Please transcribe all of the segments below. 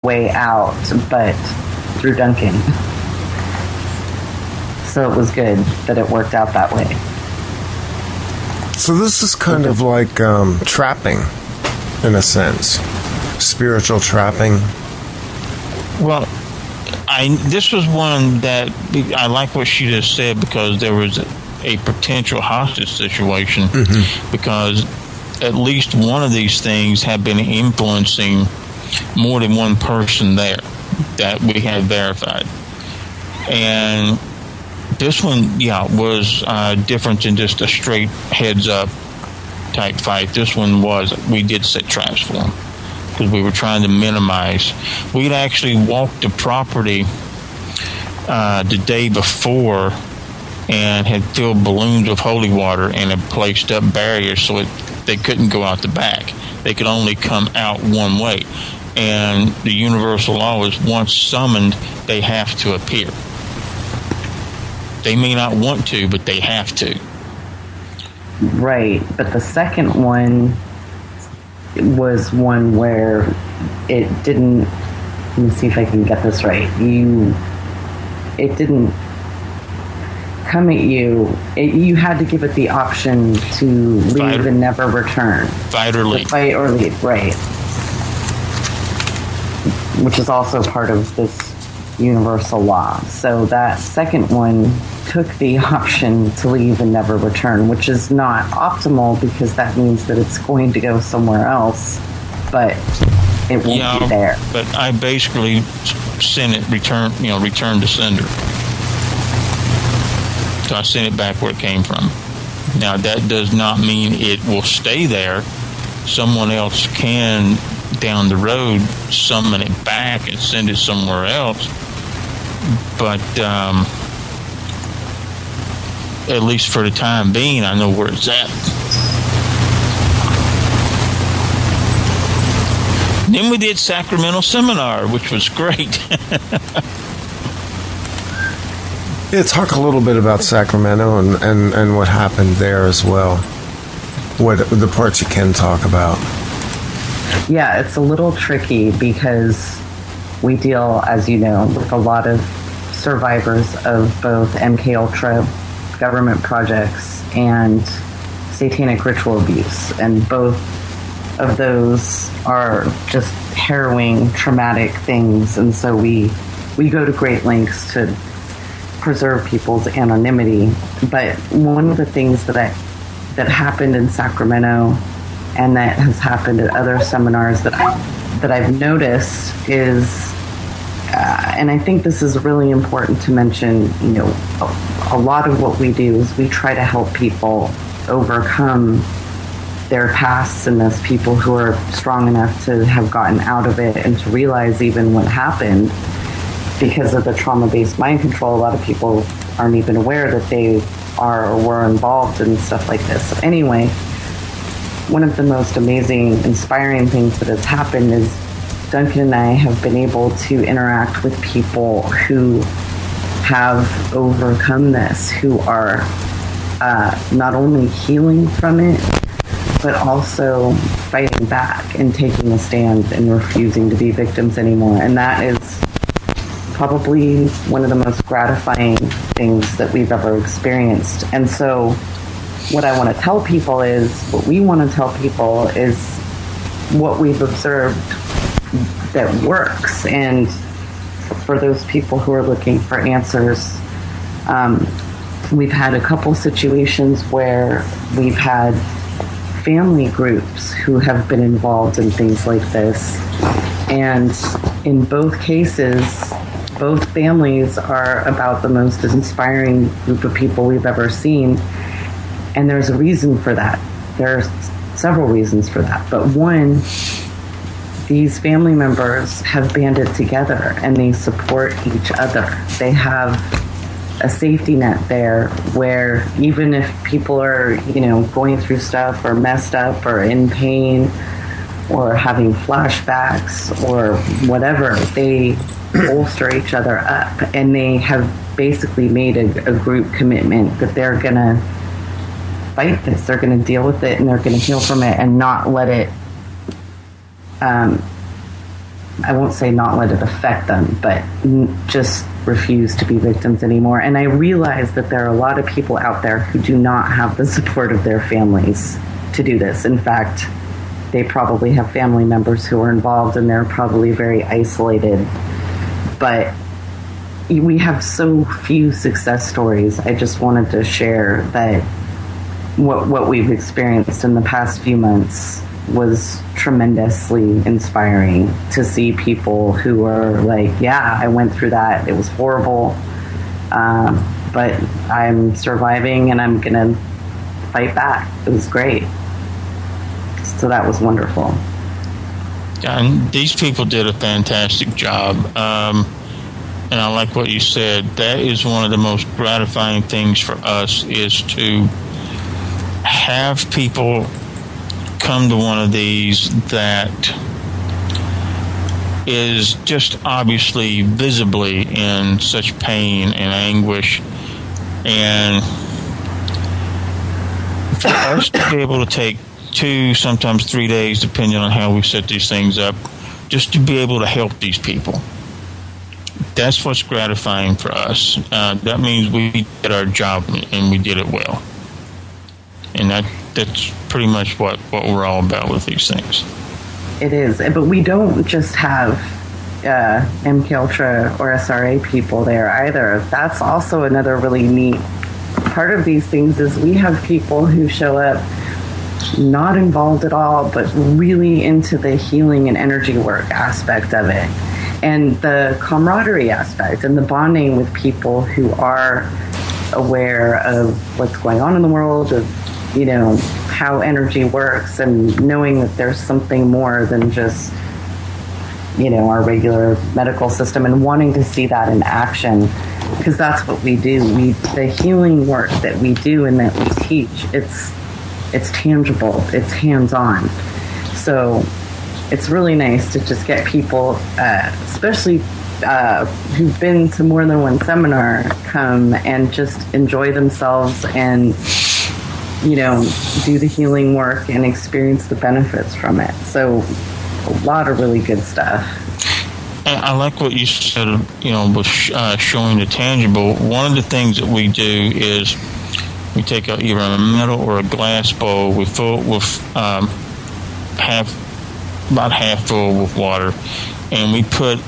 way out, but through Duncan. So it was good that it worked out that way. So this is kind of like trapping, in a sense. Spiritual trapping. Well, this was one that I like what she just said, because there was a potential hostage situation, because at least one of these things have been influencing more than one person there that we have verified. And this one, was different than just a straight heads up type fight. This one we did set traps for them, because we were trying to minimize. We'd actually walked the property the day before and had filled balloons with holy water and had placed up barriers so they couldn't go out the back. They could only come out one way. And the universal law is, once summoned, they have to appear. They may not want to, but they have to. Right, but the second one was one where it didn't... Let me see if I can get this right. It didn't come at you. You had to give it the option to leave and never return. Fight or leave. Fight or leave, right. Which is also part of this universal law. So that second one took the option to leave and never return, which is not optimal, because that means that it's going to go somewhere else, but it won't be there. But I basically sent it return to sender. So I sent it back where it came from. Now that does not mean it will stay there. Someone else can, down the road, summon it back and send it somewhere else. But at least for the time being, I know where it's at. And then we did Sacramento Seminar, which was great. Yeah, talk a little bit about Sacramento and what happened there as well. What the parts you can talk about. Yeah, it's a little tricky because we deal, as you know, with a lot of survivors of both MK Ultra, government projects, and satanic ritual abuse. And both of those are just harrowing, traumatic things. And so we go to great lengths to preserve people's anonymity. But one of the things that happened in Sacramento, and that has happened at other seminars that I've noticed is, and I think this is really important to mention, a lot of what we do is we try to help people overcome their pasts in this, people who are strong enough to have gotten out of it and to realize even what happened. Because of the trauma-based mind control, a lot of people aren't even aware that they are or were involved in stuff like this. So anyway, one of the most amazing, inspiring things that has happened is Duncan and I have been able to interact with people who have overcome this, who are not only healing from it, but also fighting back and taking a stand and refusing to be victims anymore. And that is probably one of the most gratifying things that we've ever experienced. And so what I want to tell people is, what we want to tell people is what we've observed that works. And for those people who are looking for answers, we've had a couple situations where we've had family groups who have been involved in things like this. And in both cases, both families are about the most inspiring group of people we've ever seen. And there's a reason for that. There's several reasons for that. But one, these family members have banded together and they support each other. They have a safety net there where even if people are, going through stuff or messed up or in pain or having flashbacks or whatever, they bolster each other up. And they have basically made a group commitment that they're going to fight this. They're going to deal with it and they're going to heal from it and not let it I won't say not let it affect them, but just refuse to be victims anymore. And I realize that there are a lot of people out there who do not have the support of their families to do this. In fact, they probably have family members who are involved, and they're probably very isolated. But we have so few success stories. I just wanted to share that what we've experienced in the past few months was tremendously inspiring to see people who are like, yeah, I went through that. It was horrible. But I'm surviving and I'm going to fight back. It was great. So that was wonderful. And these people did a fantastic job. And I like what you said. That is one of the most gratifying things for us, is to have people come to one of these that is just obviously visibly in such pain and anguish, and for us to be able to take 2, sometimes 3 days, depending on how we set these things up, just to be able to help these people. That's what's gratifying for us. That means we did our job and we did it well. And that's pretty much what we're all about with these things. It is. But we don't just have MK Ultra or SRA people there either. That's also another really neat part of these things, is we have people who show up not involved at all, but really into the healing and energy work aspect of it, and the camaraderie aspect, and the bonding with people who are aware of what's going on in the world, of, you know, how energy works, and knowing that there's something more than just, you know, our regular medical system, and wanting to see that in action, because that's what we do. The healing work that we do and that we teach, it's tangible, it's hands-on. So it's really nice to just get people, especially who've been to more than one seminar, come and just enjoy themselves and, you know, do the healing work and experience the benefits from it. So a lot of really good stuff. And I like what you said, you know, with showing the tangible. One of the things that we do is we take either a metal or a glass bowl, we fill it with about half full with water, and we put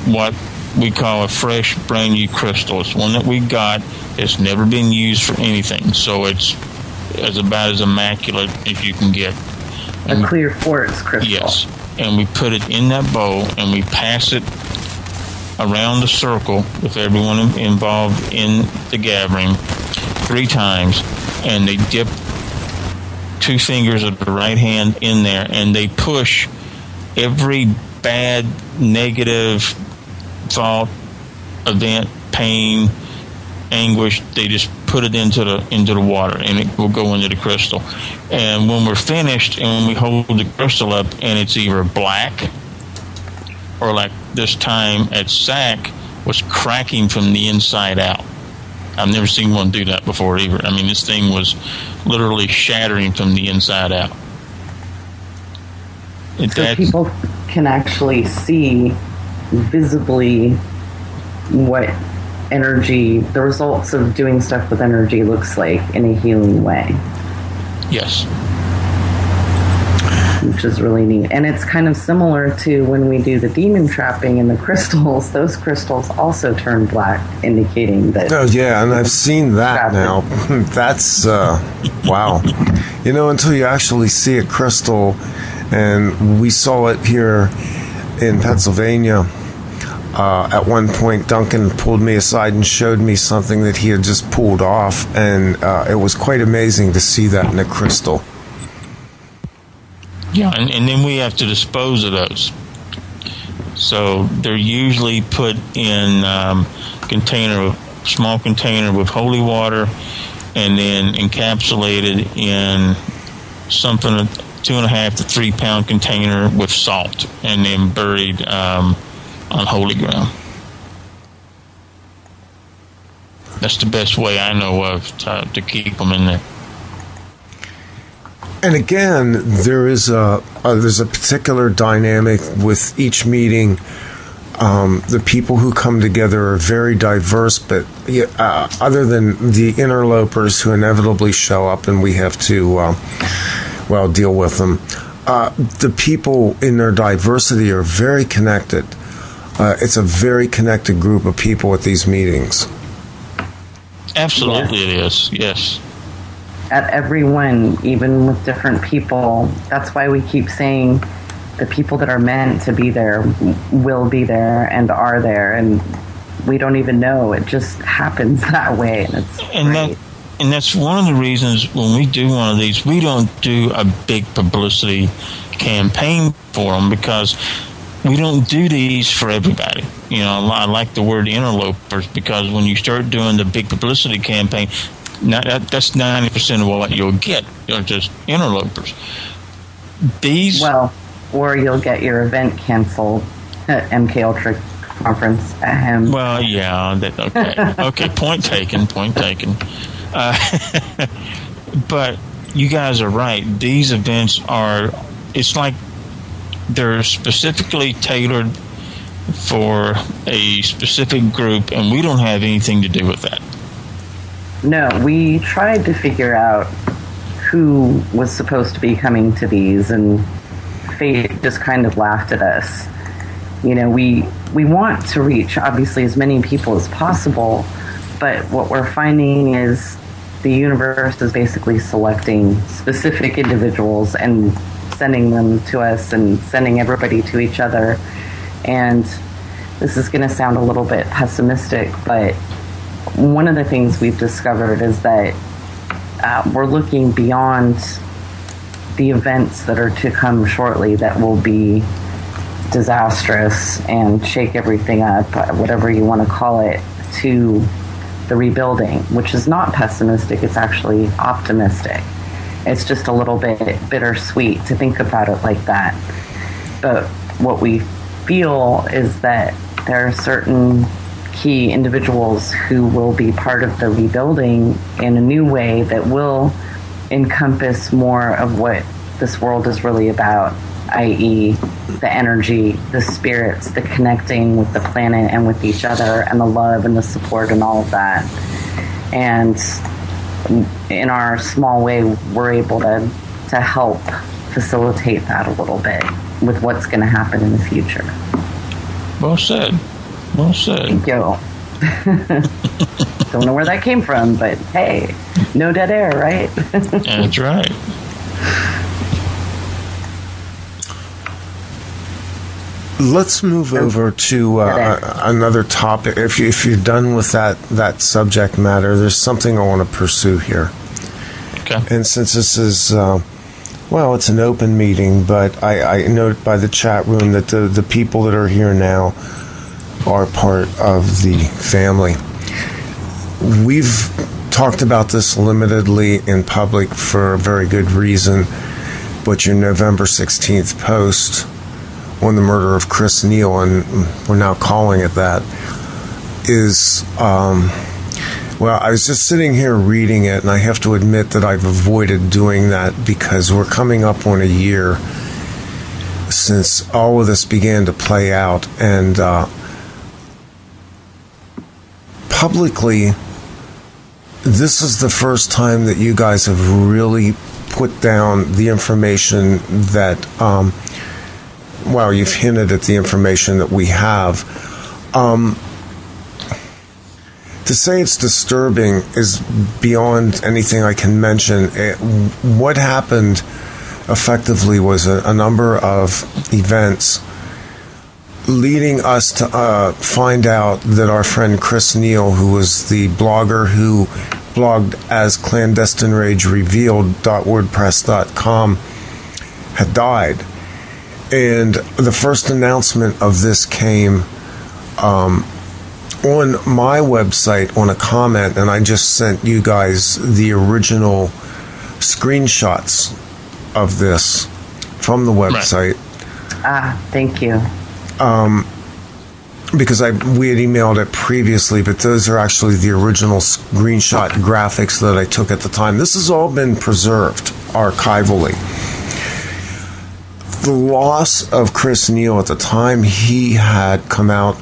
what we call a fresh, brand new crystal. It's one that we got. It's never been used for anything, so it's about as immaculate as you can get. A clear quartz crystal. Yes, and we put it in that bowl, and we pass it around the circle with everyone involved in the gathering 3 times, and they dip 2 fingers of the right hand in there, and they push every bad, negative thought, event, pain, anguish. They just put it into the water, and it will go into the crystal. And when we're finished, and when we hold the crystal up, and it's either black, or like this time at SAC, was cracking from the inside out. I've never seen one do that before either. I mean, this thing was literally shattering from the inside out. So people can actually see visibly what energy, the results of doing stuff with energy looks like in a healing way. Yes. Which is really neat. And it's kind of similar to when we do the demon trapping and the crystals. Those crystals also turn black, indicating that... Oh, yeah, and I've seen that now. That's, wow. You know, until you actually see a crystal, and we saw it here in Pennsylvania. At one point, Duncan pulled me aside and showed me something that he had just pulled off, and it was quite amazing to see that in a crystal. Yeah, and then we have to dispose of those. So they're usually put in small container with holy water, and then encapsulated in something 2.5 to 3 pound container with salt, and then buried on holy ground. That's the best way I know of to keep them in there. And again, there's a particular dynamic with each meeting. The people who come together are very diverse, but other than the interlopers who inevitably show up and we have to, deal with them, the people in their diversity are very connected. It's a very connected group of people at these meetings. Absolutely, it is. Yes. At every one, even with different people. That's why we keep saying the people that are meant to be there will be there and are there, and we don't even know. It just happens that way, and it's great. And that's one of the reasons when we do one of these, we don't do a big publicity campaign for them, because we don't do these for everybody. I like the word interlopers, because when you start doing the big publicity campaign, that's 90% of what you'll get. You're just interlopers. Or you'll get your event canceled at MK Ultra conference at him. Well, yeah. Okay. Point taken. But you guys are right. These events it's like they're specifically tailored for a specific group, and we don't have anything to do with that. No, we tried to figure out who was supposed to be coming to these, and fate just kind of laughed at us. We want to reach, obviously, as many people as possible, but what we're finding is the universe is basically selecting specific individuals and sending them to us and sending everybody to each other. And this is going to sound a little bit pessimistic, but one of the things we've discovered is that we're looking beyond the events that are to come shortly that will be disastrous and shake everything up, whatever you want to call it, to the rebuilding, which is not pessimistic, it's actually optimistic. It's just a little bit bittersweet to think about it like that. But what we feel is that there are certain key individuals who will be part of the rebuilding in a new way that will encompass more of what this world is really about, i.e. the energy, the spirits, the connecting with the planet and with each other, and the love and the support and all of that. And in our small way, we're able to help facilitate that a little bit with what's going to happen in the future. Well said. Thank you. Don't know where that came from, but hey, no dead air, right? That's right. Let's move over to another topic. If you're done with that subject matter, there's something I want to pursue here. Okay. And since this is, it's an open meeting, but I note by the chat room that the people that are here now are part of the family. We've talked about this limitedly in public for a very good reason, but your November 16th post on the murder of Chris Neal, and we're now calling it that, is, I was just sitting here reading it, and I have to admit that I've avoided doing that because we're coming up on a year since all of this began to play out, and publicly, this is the first time that you guys have really put down the information that, you've hinted at the information that we have. To say it's disturbing is beyond anything I can mention. What happened effectively was a number of events leading us to find out that our friend Chris Neal, who was the blogger who blogged as clandestinagerevealed.wordpress.com, had died. And the first announcement of this came on my website on a comment, and I just sent you guys the original screenshots of this from the website. Right. Thank you. Because we had emailed it previously, but those are actually the original screenshot graphics that I took at the time. This has all been preserved. archivally. The loss of Chris Neal at the time, he had come out